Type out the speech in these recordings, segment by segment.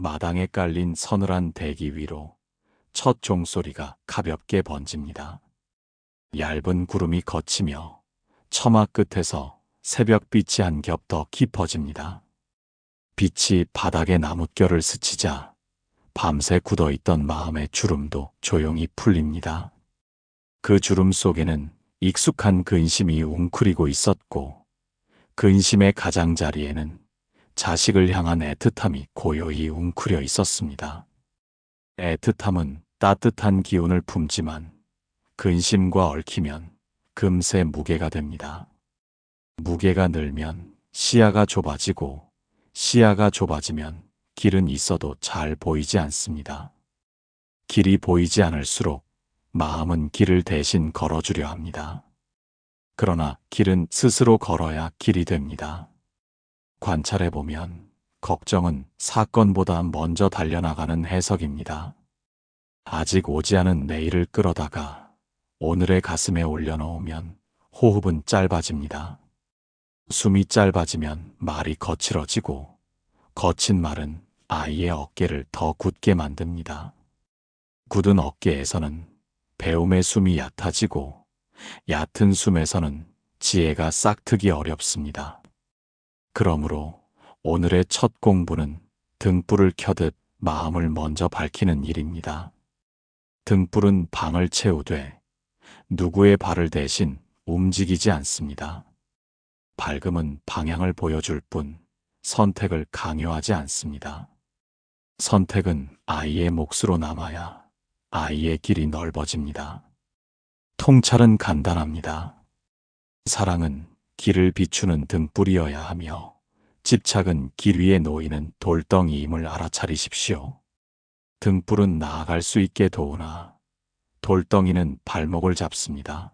마당에 깔린 서늘한 대기 위로 첫 종소리가 가볍게 번집니다. 얇은 구름이 걷히며 처마 끝에서 새벽빛이 한 겹 더 깊어집니다. 빛이 바닥에 나뭇결을 스치자 밤새 굳어있던 마음의 주름도 조용히 풀립니다. 그 주름 속에는 익숙한 근심이 웅크리고 있었고, 근심의 가장자리에는 자식을 향한 애틋함이 고요히 웅크려 있었습니다. 애틋함은 따뜻한 기운을 품지만 근심과 얽히면 금세 무게가 됩니다. 무게가 늘면 시야가 좁아지고, 시야가 좁아지면 길은 있어도 잘 보이지 않습니다. 길이 보이지 않을수록 마음은 길을 대신 걸어주려 합니다. 그러나 길은 스스로 걸어야 길이 됩니다. 관찰해보면 걱정은 사건보다 먼저 달려나가는 해석입니다. 아직 오지 않은 내일을 끌어다가 오늘의 가슴에 올려놓으면 호흡은 짧아집니다. 숨이 짧아지면 말이 거칠어지고, 거친 말은 아이의 어깨를 더 굳게 만듭니다. 굳은 어깨에서는 배움의 숨이 얕아지고, 얕은 숨에서는 지혜가 싹트기 어렵습니다. 그러므로 오늘의 첫 공부는 등불을 켜듯 마음을 먼저 밝히는 일입니다. 등불은 방을 채우되 누구의 발을 대신 움직이지 않습니다. 밝음은 방향을 보여줄 뿐 선택을 강요하지 않습니다. 선택은 아이의 몫으로 남아야 아이의 길이 넓어집니다. 통찰은 간단합니다. 사랑은 길을 비추는 등불이어야 하며, 집착은 길 위에 놓이는 돌덩이임을 알아차리십시오. 등불은 나아갈 수 있게 도우나 돌덩이는 발목을 잡습니다.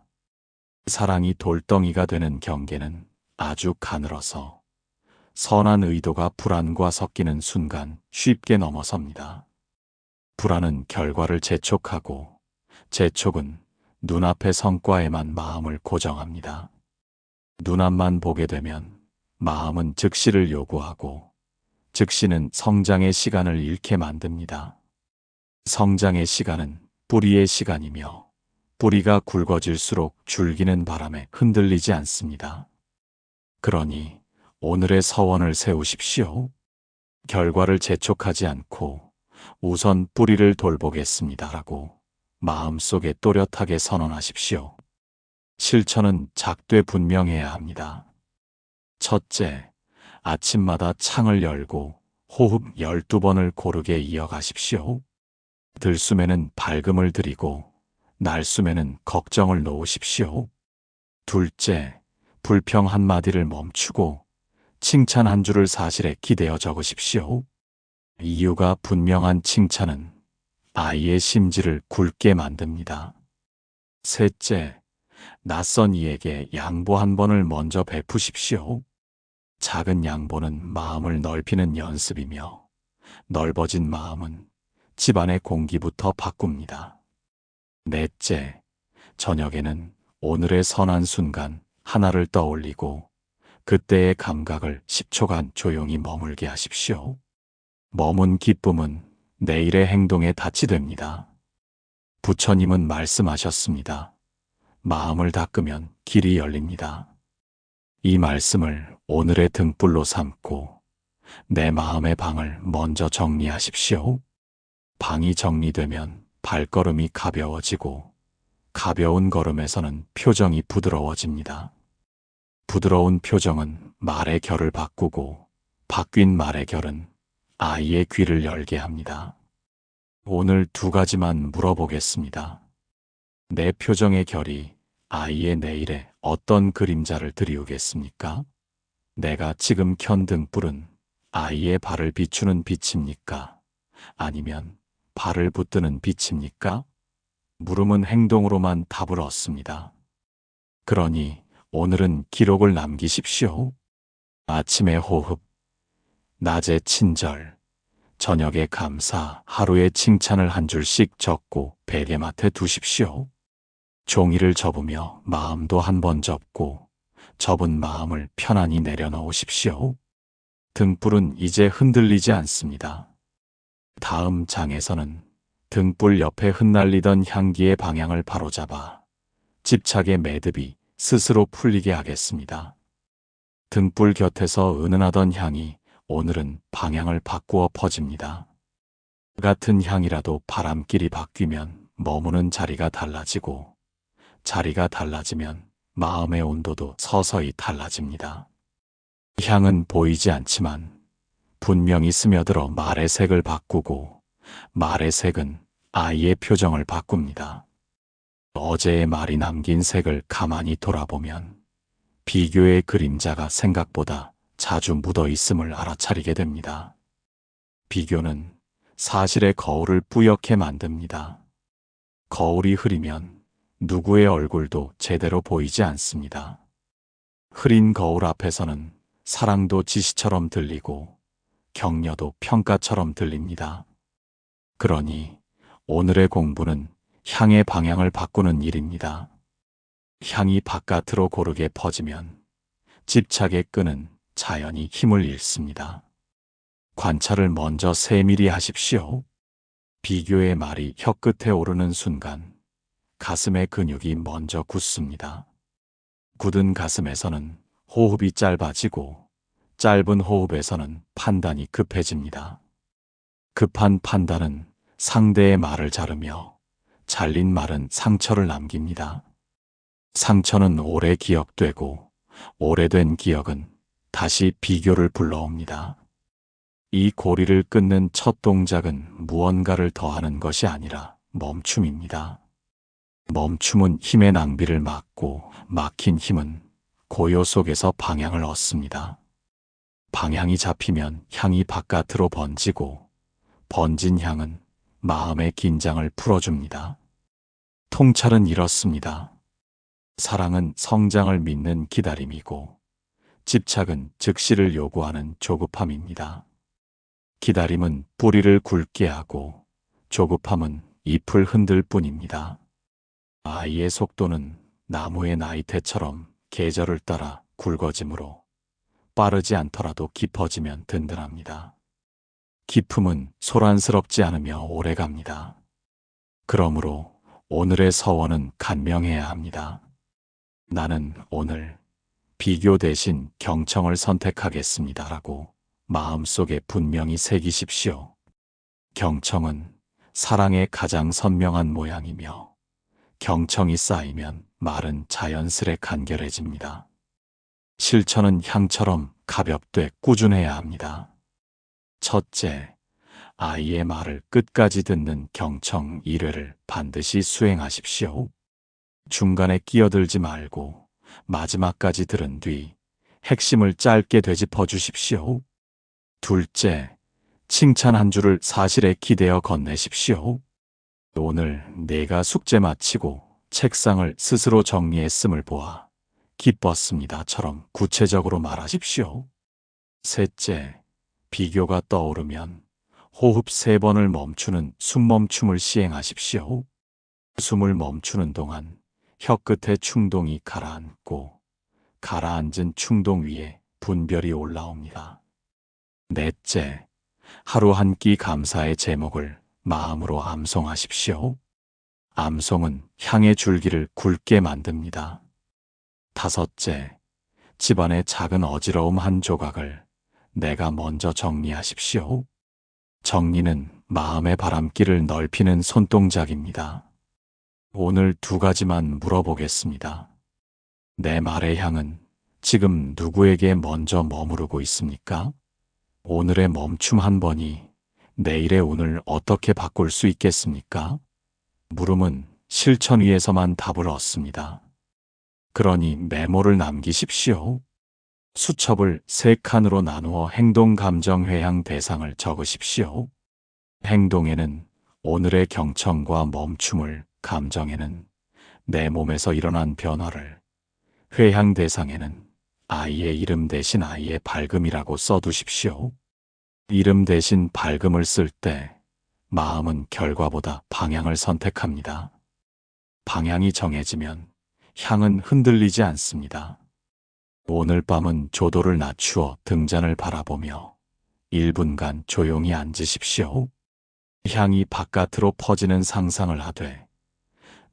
사랑이 돌덩이가 되는 경계는 아주 가늘어서 선한 의도가 불안과 섞이는 순간 쉽게 넘어섭니다. 불안은 결과를 재촉하고, 재촉은 눈앞의 성과에만 마음을 고정합니다. 눈앞만 보게 되면 마음은 즉시를 요구하고, 즉시는 성장의 시간을 잃게 만듭니다. 성장의 시간은 뿌리의 시간이며, 뿌리가 굵어질수록 줄기는 바람에 흔들리지 않습니다. 그러니 오늘의 서원을 세우십시오. 결과를 재촉하지 않고 우선 뿌리를 돌보겠습니다라고 마음속에 또렷하게 선언하십시오. 실천은 작되 분명해야 합니다. 첫째, 아침마다 창을 열고 호흡 12번을 고르게 이어가십시오. 들숨에는 밝음을 드리고 날숨에는 걱정을 놓으십시오. 둘째, 불평 한마디를 멈추고 칭찬 한 줄을 사실에 기대어 적으십시오. 이유가 분명한 칭찬은 아이의 심지를 굳게 만듭니다. 셋째, 낯선 이에게 양보 한 번을 먼저 베푸십시오. 작은 양보는 마음을 넓히는 연습이며, 넓어진 마음은 집안의 공기부터 바꿉니다. 넷째, 저녁에는 오늘의 선한 순간 하나를 떠올리고 그때의 감각을 10초간 조용히 머물게 하십시오. 머문 기쁨은 내일의 행동에 닻이 됩니다. 부처님은 말씀하셨습니다. 마음을 닦으면 길이 열립니다. 이 말씀을 오늘의 등불로 삼고 내 마음의 방을 먼저 정리하십시오. 방이 정리되면 발걸음이 가벼워지고, 가벼운 걸음에서는 표정이 부드러워집니다. 부드러운 표정은 말의 결을 바꾸고, 바뀐 말의 결은 아이의 귀를 열게 합니다. 오늘 두 가지만 물어보겠습니다. 내 표정의 결이 아이의 내일에 어떤 그림자를 드리우겠습니까? 내가 지금 켠 등불은 아이의 발을 비추는 빛입니까? 아니면 발을 붙드는 빛입니까? 물음은 행동으로만 답을 얻습니다. 그러니 오늘은 기록을 남기십시오. 아침의 호흡, 낮의 친절, 저녁의 감사, 하루의 칭찬을 한 줄씩 적고 베개맡에 두십시오. 종이를 접으며 마음도 한 번 접고 접은 마음을 편안히 내려놓으십시오. 등불은 이제 흔들리지 않습니다. 다음 장에서는 등불 옆에 흩날리던 향기의 방향을 바로잡아 집착의 매듭이 스스로 풀리게 하겠습니다. 등불 곁에서 은은하던 향이 오늘은 방향을 바꾸어 퍼집니다. 같은 향이라도 바람길이 바뀌면 머무는 자리가 달라지고, 자리가 달라지면 마음의 온도도 서서히 달라집니다. 향은 보이지 않지만 분명히 스며들어 말의 색을 바꾸고, 말의 색은 아이의 표정을 바꿉니다. 어제의 말이 남긴 색을 가만히 돌아보면 비교의 그림자가 생각보다 자주 묻어 있음을 알아차리게 됩니다. 비교는 사실의 거울을 뿌옇게 만듭니다. 거울이 흐리면 누구의 얼굴도 제대로 보이지 않습니다. 흐린 거울 앞에서는 사랑도 지시처럼 들리고 격려도 평가처럼 들립니다. 그러니 오늘의 공부는 향의 방향을 바꾸는 일입니다. 향이 바깥으로 고르게 퍼지면 집착의 끈은 자연히 힘을 잃습니다. 관찰을 먼저 세밀히 하십시오. 비교의 말이 혀끝에 오르는 순간 가슴의 근육이 먼저 굳습니다. 굳은 가슴에서는 호흡이 짧아지고 짧은 호흡에서는 판단이 급해집니다. 급한 판단은 상대의 말을 자르며 잘린 말은 상처를 남깁니다. 상처는 오래 기억되고 오래된 기억은 다시 비교를 불러옵니다. 이 고리를 끊는 첫 동작은 무언가를 더하는 것이 아니라 멈춤입니다. 멈춤은 힘의 낭비를 막고 막힌 힘은 고요 속에서 방향을 얻습니다. 방향이 잡히면 향이 바깥으로 번지고 번진 향은 마음의 긴장을 풀어줍니다. 통찰은 이렇습니다. 사랑은 성장을 믿는 기다림이고 집착은 즉시를 요구하는 조급함입니다. 기다림은 뿌리를 굵게 하고 조급함은 잎을 흔들 뿐입니다. 아이의 속도는 나무의 나이테처럼 계절을 따라 굵어지므로 빠르지 않더라도 깊어지면 든든합니다. 깊음은 소란스럽지 않으며 오래갑니다. 그러므로 오늘의 서원은 간명해야 합니다. 나는 오늘 비교 대신 경청을 선택하겠습니다라고 마음속에 분명히 새기십시오. 경청은 사랑의 가장 선명한 모양이며 경청이 쌓이면 말은 자연스레 간결해집니다. 실천은 향처럼 가볍되 꾸준해야 합니다. 첫째, 아이의 말을 끝까지 듣는 경청 1회를 반드시 수행하십시오. 중간에 끼어들지 말고 마지막까지 들은 뒤 핵심을 짧게 되짚어 주십시오. 둘째, 칭찬 한 줄을 사실에 기대어 건네십시오. 오늘 내가 숙제 마치고 책상을 스스로 정리했음을 보아 기뻤습니다처럼 구체적으로 말하십시오. 셋째, 비교가 떠오르면 호흡 3번을 멈추는 숨멈춤을 시행하십시오. 숨을 멈추는 동안 혀끝의 충동이 가라앉고 가라앉은 충동 위에 분별이 올라옵니다. 넷째, 하루 한 끼 감사의 제목을 마음으로 암송하십시오. 암송은 향의 줄기를 굵게 만듭니다. 다섯째, 집안의 작은 어지러움 한 조각을 내가 먼저 정리하십시오. 정리는 마음의 바람길을 넓히는 손동작입니다. 오늘 2가지만 물어보겠습니다. 내 말의 향은 지금 누구에게 먼저 머무르고 있습니까? 오늘의 멈춤 한 번이 내일의 운을 어떻게 바꿀 수 있겠습니까? 물음은 실천 위에서만 답을 얻습니다. 그러니 메모를 남기십시오. 수첩을 3칸으로 나누어 행동, 감정, 회향, 대상을 적으십시오. 행동에는 오늘의 경청과 멈춤을, 감정에는 내 몸에서 일어난 변화를, 회향 대상에는 아이의 이름 대신 아이의 밝음이라고 써두십시오. 이름 대신 밝음을 쓸 때 마음은 결과보다 방향을 선택합니다. 방향이 정해지면 향은 흔들리지 않습니다. 오늘 밤은 조도를 낮추어 등잔을 바라보며 1분간 조용히 앉으십시오. 향이 바깥으로 퍼지는 상상을 하되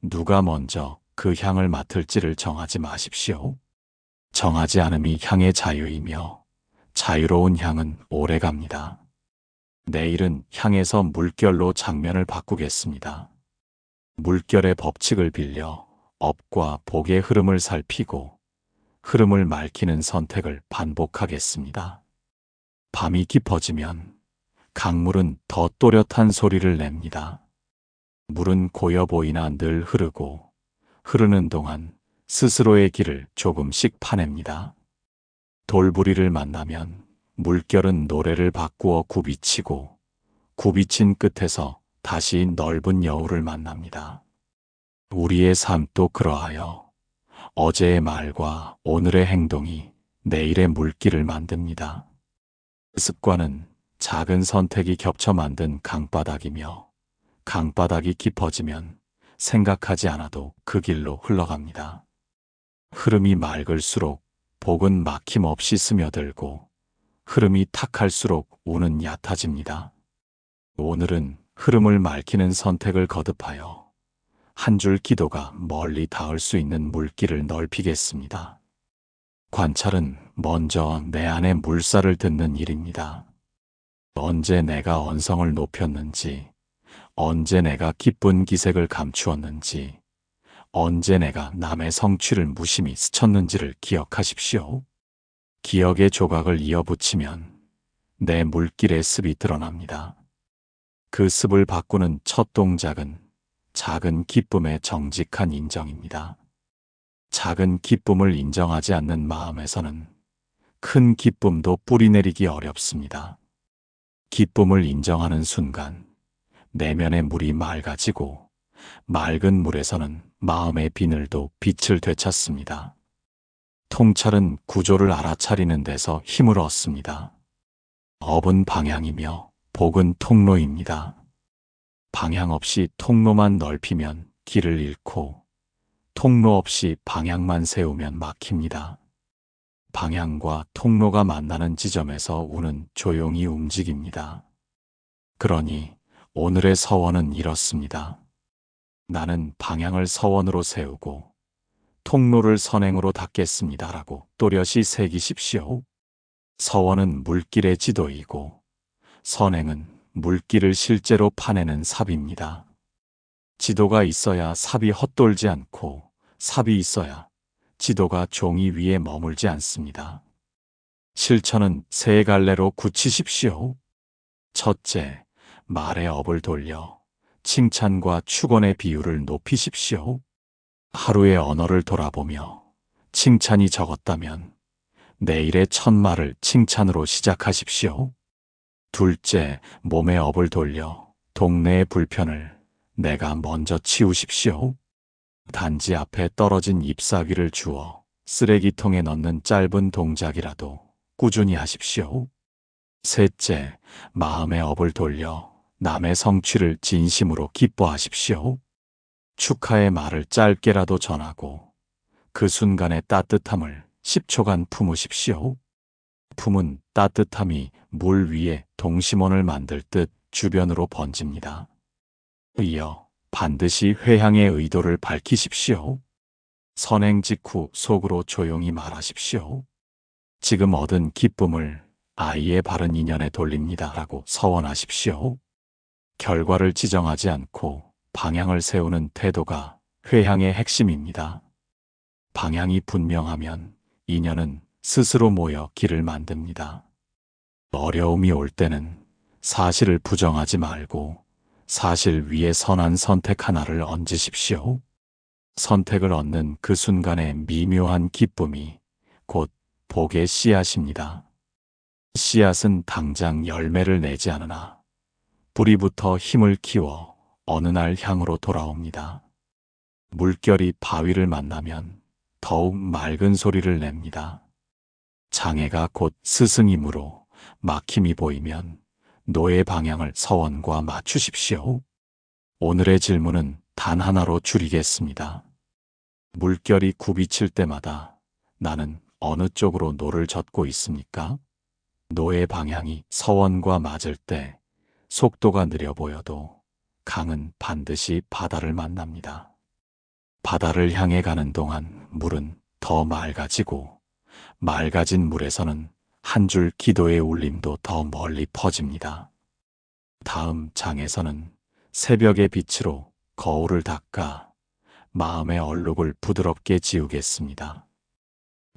누가 먼저 그 향을 맡을지를 정하지 마십시오. 정하지 않음이 향의 자유이며 자유로운 향은 오래갑니다. 내일은 향에서 물결로 장면을 바꾸겠습니다. 물결의 법칙을 빌려 업과 복의 흐름을 살피고 흐름을 맑히는 선택을 반복하겠습니다. 밤이 깊어지면 강물은 더 또렷한 소리를 냅니다. 물은 고여 보이나 늘 흐르고 흐르는 동안 스스로의 길을 조금씩 파냅니다. 돌부리를 만나면 물결은 노래를 바꾸어 굽이치고 굽이친 끝에서 다시 넓은 여울을 만납니다. 우리의 삶도 그러하여 어제의 말과 오늘의 행동이 내일의 물길을 만듭니다. 습관은 작은 선택이 겹쳐 만든 강바닥이며 강바닥이 깊어지면 생각하지 않아도 그 길로 흘러갑니다. 흐름이 맑을수록 복은 막힘없이 스며들고 흐름이 탁할수록 운은 얕아집니다. 오늘은 흐름을 맑히는 선택을 거듭하여 한 줄 기도가 멀리 닿을 수 있는 물길을 넓히겠습니다. 관찰은 먼저 내 안의 물살을 듣는 일입니다. 언제 내가 언성을 높였는지, 언제 내가 기쁜 기색을 감추었는지, 언제 내가 남의 성취를 무심히 스쳤는지를 기억하십시오. 기억의 조각을 이어붙이면 내 물길의 습이 드러납니다. 그 습을 바꾸는 첫 동작은 작은 기쁨의 정직한 인정입니다. 작은 기쁨을 인정하지 않는 마음에서는 큰 기쁨도 뿌리내리기 어렵습니다. 기쁨을 인정하는 순간 내면의 물이 맑아지고 맑은 물에서는 마음의 비늘도 빛을 되찾습니다. 통찰은 구조를 알아차리는 데서 힘을 얻습니다. 업은 방향이며 복은 통로입니다. 방향 없이 통로만 넓히면 길을 잃고 통로 없이 방향만 세우면 막힙니다. 방향과 통로가 만나는 지점에서 운은 조용히 움직입니다. 그러니 오늘의 서원은 이렇습니다. 나는 방향을 서원으로 세우고 통로를 선행으로 닫겠습니다라고 또렷이 새기십시오. 서원은 물길의 지도이고 선행은 물길을 실제로 파내는 삽입니다. 지도가 있어야 삽이 헛돌지 않고 삽이 있어야 지도가 종이 위에 머물지 않습니다. 실천은 세 갈래로 굳히십시오. 첫째, 말의 업을 돌려 칭찬과 축원의 비율을 높이십시오. 하루의 언어를 돌아보며 칭찬이 적었다면 내일의 첫 말을 칭찬으로 시작하십시오. 둘째, 몸의 업을 돌려 동네의 불편을 내가 먼저 치우십시오. 단지 앞에 떨어진 잎사귀를 주워 쓰레기통에 넣는 짧은 동작이라도 꾸준히 하십시오. 셋째, 마음의 업을 돌려 남의 성취를 진심으로 기뻐하십시오. 축하의 말을 짧게라도 전하고 그 순간의 따뜻함을 10초간 품으십시오. 품은 따뜻함이 물 위에 동심원을 만들 듯 주변으로 번집니다. 이어 반드시 회향의 의도를 밝히십시오. 선행 직후 속으로 조용히 말하십시오. 지금 얻은 기쁨을 아이의 바른 인연에 돌립니다. 라고 서원하십시오. 결과를 지정하지 않고 방향을 세우는 태도가 회향의 핵심입니다. 방향이 분명하면 인연은 스스로 모여 길을 만듭니다. 어려움이 올 때는 사실을 부정하지 말고 사실 위에 선한 선택 하나를 얹으십시오. 선택을 얻는 그 순간의 미묘한 기쁨이 곧 복의 씨앗입니다. 씨앗은 당장 열매를 내지 않으나 뿌리부터 힘을 키워 어느 날 향으로 돌아옵니다. 물결이 바위를 만나면 더욱 맑은 소리를 냅니다. 장애가 곧 스승이므로 막힘이 보이면 노의 방향을 서원과 맞추십시오. 오늘의 질문은 단 하나로 줄이겠습니다. 물결이 굽이칠 때마다 나는 어느 쪽으로 노를 젓고 있습니까? 노의 방향이 서원과 맞을 때 속도가 느려 보여도 강은 반드시 바다를 만납니다. 바다를 향해 가는 동안 물은 더 맑아지고 맑아진 물에서는 한 줄 기도의 울림도 더 멀리 퍼집니다. 다음 장에서는 새벽의 빛으로 거울을 닦아 마음의 얼룩을 부드럽게 지우겠습니다.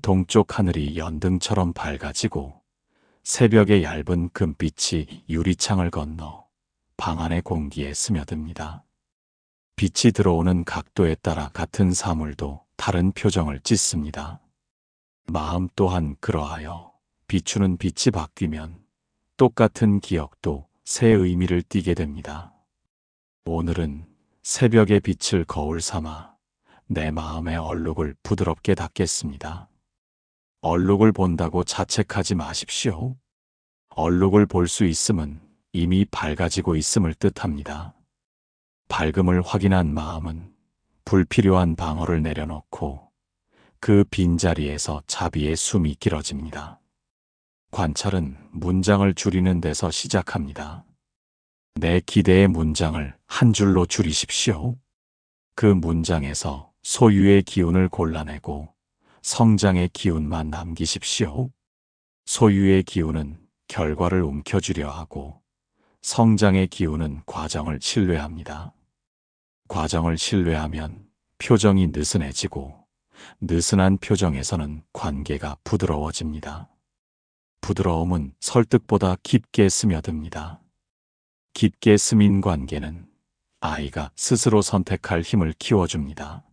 동쪽 하늘이 연등처럼 밝아지고 새벽의 얇은 금빛이 유리창을 건너 방 안의 공기에 스며듭니다. 빛이 들어오는 각도에 따라 같은 사물도 다른 표정을 짓습니다. 마음 또한 그러하여 비추는 빛이 바뀌면 똑같은 기억도 새 의미를 띠게 됩니다. 오늘은 새벽의 빛을 거울 삼아 내 마음의 얼룩을 부드럽게 닦겠습니다. 얼룩을 본다고 자책하지 마십시오. 얼룩을 볼 수 있음은 이미 밝아지고 있음을 뜻합니다. 밝음을 확인한 마음은 불필요한 방어를 내려놓고 그 빈자리에서 자비의 숨이 길어집니다. 관찰은 문장을 줄이는 데서 시작합니다. 내 기대의 문장을 한 줄로 줄이십시오. 그 문장에서 소유의 기운을 골라내고 성장의 기운만 남기십시오. 소유의 기운은 결과를 움켜쥐려 하고 성장의 기운은 과정을 신뢰합니다. 과정을 신뢰하면 표정이 느슨해지고 느슨한 표정에서는 관계가 부드러워집니다. 부드러움은 설득보다 깊게 스며듭니다. 깊게 스민 관계는 아이가 스스로 선택할 힘을 키워줍니다.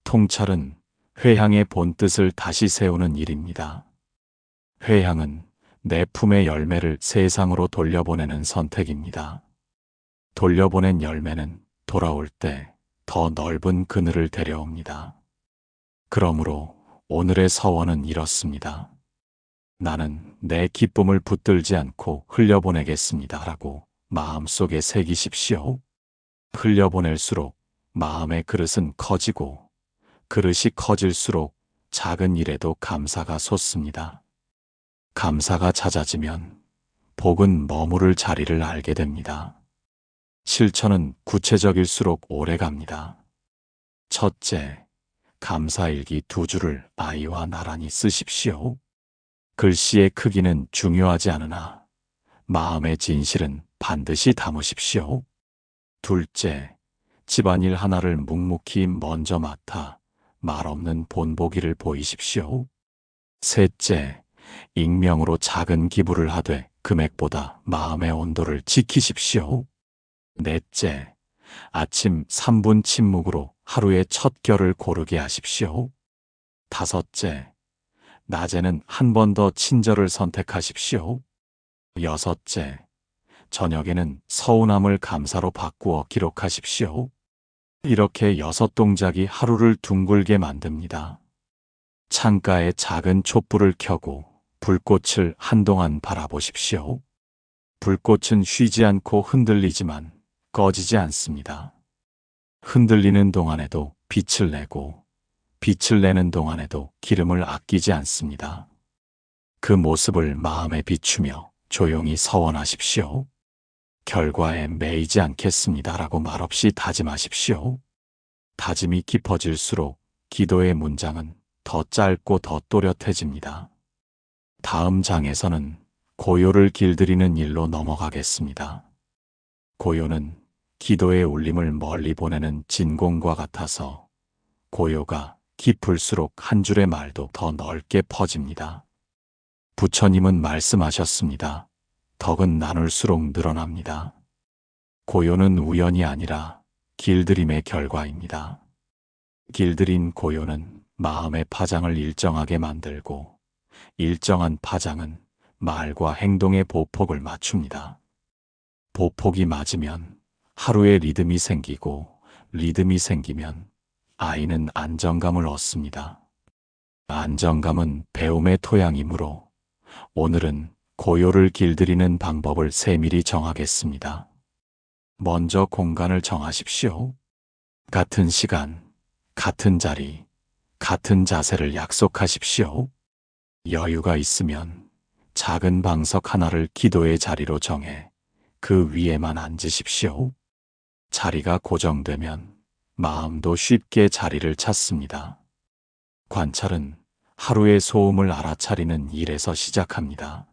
통찰은 회향의 본뜻을 다시 세우는 일입니다. 회향은 내 품의 열매를 세상으로 돌려보내는 선택입니다. 돌려보낸 열매는 돌아올 때 더 넓은 그늘을 데려옵니다. 그러므로 오늘의 서원은 이렇습니다. 나는 내 기쁨을 붙들지 않고 흘려보내겠습니다. 라고 마음속에 새기십시오. 흘려보낼수록 마음의 그릇은 커지고 그릇이 커질수록 작은 일에도 감사가 솟습니다. 감사가 잦아지면 복은 머무를 자리를 알게 됩니다. 실천은 구체적일수록 오래 갑니다. 첫째, 감사일기 2줄을 아이와 나란히 쓰십시오. 글씨의 크기는 중요하지 않으나 마음의 진실은 반드시 담으십시오. 둘째, 집안일 하나를 묵묵히 먼저 맡아 말없는 본보기를 보이십시오. 셋째, 익명으로 작은 기부를 하되 금액보다 마음의 온도를 지키십시오. 넷째, 아침 3분 침묵으로 하루의 첫 결을 고르게 하십시오. 다섯째, 낮에는 한 번 더 친절을 선택하십시오. 여섯째, 저녁에는 서운함을 감사로 바꾸어 기록하십시오. 이렇게 6 동작이 하루를 둥글게 만듭니다. 창가에 작은 촛불을 켜고 불꽃을 한동안 바라보십시오. 불꽃은 쉬지 않고 흔들리지만 꺼지지 않습니다. 흔들리는 동안에도 빛을 내고 빛을 내는 동안에도 기름을 아끼지 않습니다. 그 모습을 마음에 비추며 조용히 서원하십시오. 결과에 매이지 않겠습니다라고 말없이 다짐하십시오. 다짐이 깊어질수록 기도의 문장은 더 짧고 더 또렷해집니다. 다음 장에서는 고요를 길들이는 일로 넘어가겠습니다. 고요는 기도의 울림을 멀리 보내는 진공과 같아서 고요가 깊을수록 한 줄의 말도 더 넓게 퍼집니다. 부처님은 말씀하셨습니다. 덕은 나눌수록 늘어납니다. 고요는 우연이 아니라 길들임의 결과입니다. 길들인 고요는 마음의 파장을 일정하게 만들고 일정한 파장은 말과 행동의 보폭을 맞춥니다. 보폭이 맞으면 하루의 리듬이 생기고 리듬이 생기면 아이는 안정감을 얻습니다. 안정감은 배움의 토양이므로 오늘은 고요를 길들이는 방법을 세밀히 정하겠습니다. 먼저 공간을 정하십시오. 같은 시간, 같은 자리, 같은 자세를 약속하십시오. 여유가 있으면 작은 방석 하나를 기도의 자리로 정해 그 위에만 앉으십시오. 자리가 고정되면 마음도 쉽게 자리를 찾습니다. 관찰은 하루의 소음을 알아차리는 일에서 시작합니다.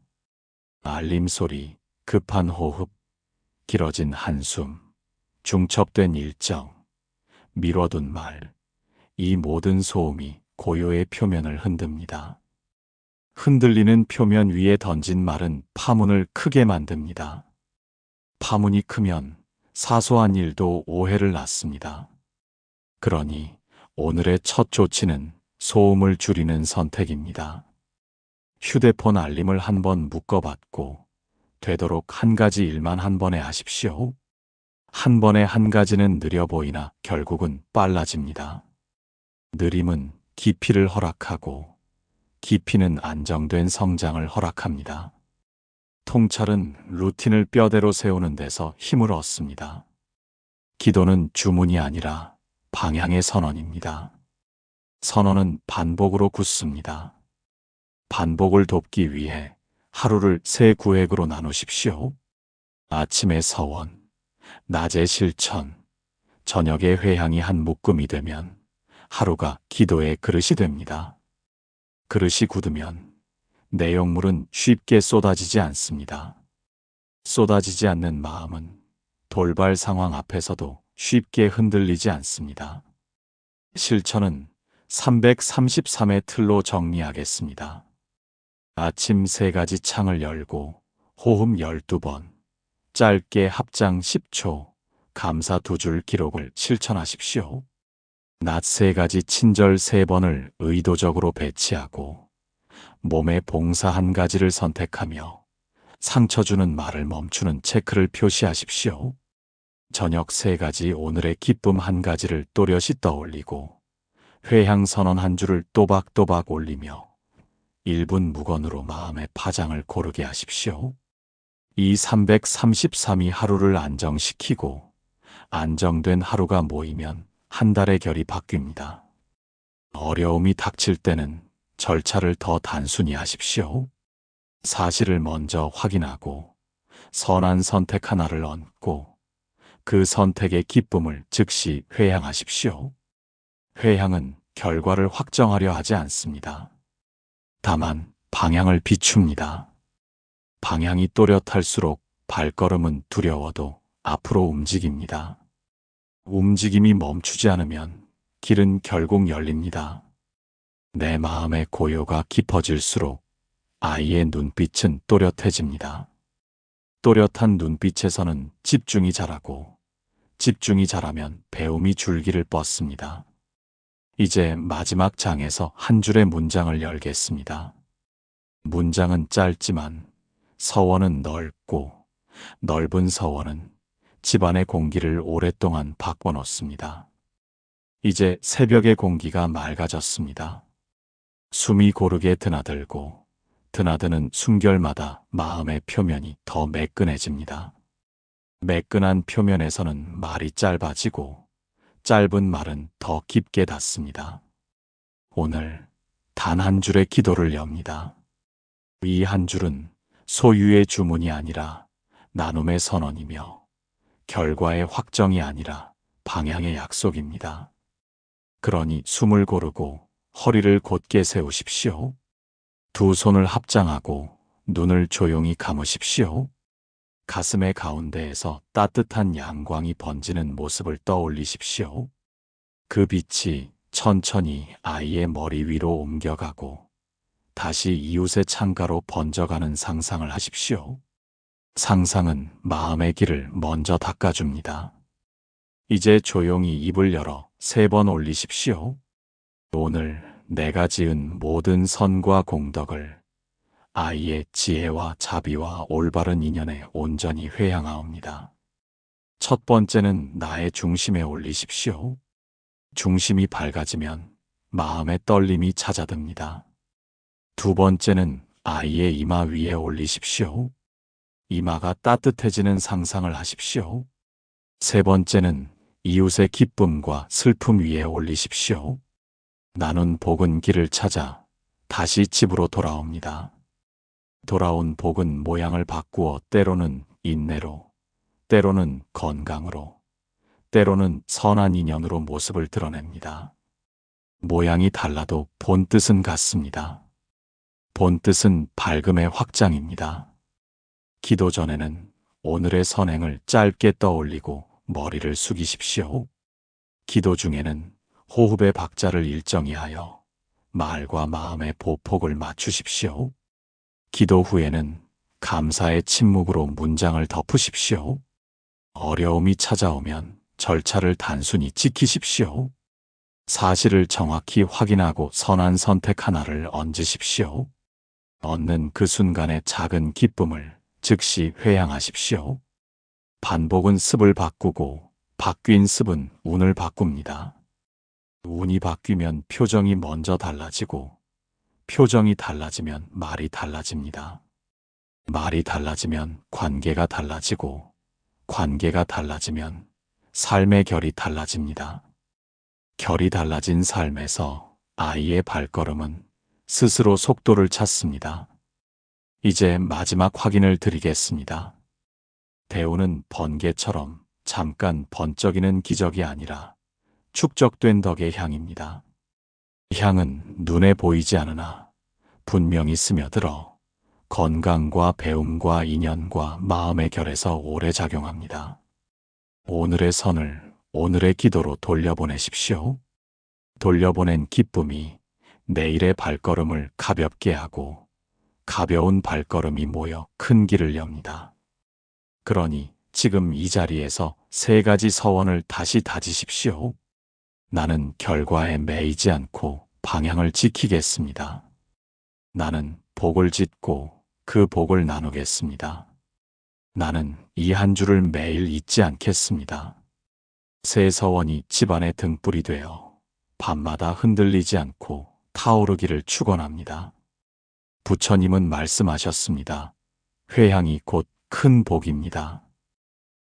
알림 소리, 급한 호흡, 길어진 한숨, 중첩된 일정, 미뤄둔 말, 이 모든 소음이 고요의 표면을 흔듭니다. 흔들리는 표면 위에 던진 말은 파문을 크게 만듭니다. 파문이 크면 사소한 일도 오해를 낳습니다. 그러니 오늘의 첫 조치는 소음을 줄이는 선택입니다. 휴대폰 알림을 한 번 묶어받고 되도록 한 가지 일만 한 번에 하십시오. 한 번에 한 가지는 느려 보이나 결국은 빨라집니다. 느림은 깊이를 허락하고 깊이는 안정된 성장을 허락합니다. 통찰은 루틴을 뼈대로 세우는 데서 힘을 얻습니다. 기도는 주문이 아니라 방향의 선언입니다. 선언은 반복으로 굳습니다. 반복을 돕기 위해 하루를 세 구획으로 나누십시오. 아침의 서원, 낮의 실천, 저녁의 회향이 한 묶음이 되면 하루가 기도의 그릇이 됩니다. 그릇이 굳으면 내용물은 쉽게 쏟아지지 않습니다. 쏟아지지 않는 마음은 돌발 상황 앞에서도 쉽게 흔들리지 않습니다. 실천은 333의 틀로 정리하겠습니다. 아침 3가지 창을 열고 호흡 12번, 짧게 합장 10초, 감사 2줄 기록을 실천하십시오. 낮 3가지 친절 3번을 의도적으로 배치하고 몸에 봉사 1가지를 선택하며 상처 주는 말을 멈추는 체크를 표시하십시오. 저녁 3가지 오늘의 기쁨 1가지를 또렷이 떠올리고 회향 선언 1줄을 또박또박 올리며 1분 무건으로 마음의 파장을 고르게 하십시오. 이 333이 하루를 안정시키고 안정된 하루가 모이면 한 달의 결이 바뀝니다. 어려움이 닥칠 때는 절차를 더 단순히 하십시오. 사실을 먼저 확인하고 선한 선택 하나를 얹고 그 선택의 기쁨을 즉시 회향하십시오. 회향은 결과를 확정하려 하지 않습니다. 다만 방향을 비춥니다. 방향이 또렷할수록 발걸음은 두려워도 앞으로 움직입니다. 움직임이 멈추지 않으면 길은 결국 열립니다. 내 마음의 고요가 깊어질수록 아이의 눈빛은 또렷해집니다. 또렷한 눈빛에서는 집중이 자라고 집중이 자라면 배움이 줄기를 뻗습니다. 이제 마지막 장에서 한 줄의 문장을 열겠습니다. 문장은 짧지만 서원은 넓고 넓은 서원은 집안의 공기를 오랫동안 바꿔놓습니다. 이제 새벽의 공기가 맑아졌습니다. 숨이 고르게 드나들고 드나드는 숨결마다 마음의 표면이 더 매끈해집니다. 매끈한 표면에서는 말이 짧아지고 짧은 말은 더 깊게 닿습니다. 오늘 단 한 줄의 기도를 엽니다. 이 한 줄은 소유의 주문이 아니라 나눔의 선언이며 결과의 확정이 아니라 방향의 약속입니다. 그러니 숨을 고르고 허리를 곧게 세우십시오. 두 손을 합장하고 눈을 조용히 감으십시오. 가슴의 가운데에서 따뜻한 양광이 번지는 모습을 떠올리십시오. 그 빛이 천천히 아이의 머리 위로 옮겨가고 다시 이웃의 창가로 번져가는 상상을 하십시오. 상상은 마음의 길을 먼저 닦아줍니다. 이제 조용히 입을 열어 3번 올리십시오. 오늘 내가 지은 모든 선과 공덕을 아이의 지혜와 자비와 올바른 인연에 온전히 회향하옵니다. 첫 번째는 나의 중심에 올리십시오. 중심이 밝아지면 마음의 떨림이 잦아듭니다. 두 번째는 아이의 이마 위에 올리십시오. 이마가 따뜻해지는 상상을 하십시오. 세 번째는 이웃의 기쁨과 슬픔 위에 올리십시오. 나눈 복은 길을 찾아 다시 집으로 돌아옵니다. 돌아온 복은 모양을 바꾸어 때로는 인내로, 때로는 건강으로, 때로는 선한 인연으로 모습을 드러냅니다. 모양이 달라도 본뜻은 같습니다. 본뜻은 밝음의 확장입니다. 기도 전에는 오늘의 선행을 짧게 떠올리고 머리를 숙이십시오. 기도 중에는 호흡의 박자를 일정히 하여 말과 마음의 보폭을 맞추십시오. 기도 후에는 감사의 침묵으로 문장을 덮으십시오. 어려움이 찾아오면 절차를 단순히 지키십시오. 사실을 정확히 확인하고 선한 선택 하나를 얹으십시오. 얻는 그 순간의 작은 기쁨을 즉시 회양하십시오. 반복은 습을 바꾸고 바뀐 습은 운을 바꿉니다. 운이 바뀌면 표정이 먼저 달라지고 표정이 달라지면 말이 달라집니다. 말이 달라지면 관계가 달라지고 관계가 달라지면 삶의 결이 달라집니다. 결이 달라진 삶에서 아이의 발걸음은 스스로 속도를 찾습니다. 이제 마지막 확인을 드리겠습니다. 대우는 번개처럼 잠깐 번쩍이는 기적이 아니라 축적된 덕의 향입니다. 향은 눈에 보이지 않으나 분명히 스며들어 건강과 배움과 인연과 마음의 결에서 오래 작용합니다. 오늘의 선을 오늘의 기도로 돌려보내십시오. 돌려보낸 기쁨이 내일의 발걸음을 가볍게 하고 가벼운 발걸음이 모여 큰 길을 엽니다. 그러니 지금 이 자리에서 세 가지 서원을 다시 다지십시오. 나는 결과에 매이지 않고 방향을 지키겠습니다. 나는 복을 짓고 그 복을 나누겠습니다. 나는 이 한 주를 매일 잊지 않겠습니다. 새 서원이 집안의 등불이 되어 밤마다 흔들리지 않고 타오르기를 축원합니다. 부처님은 말씀하셨습니다. 회향이 곧 큰 복입니다.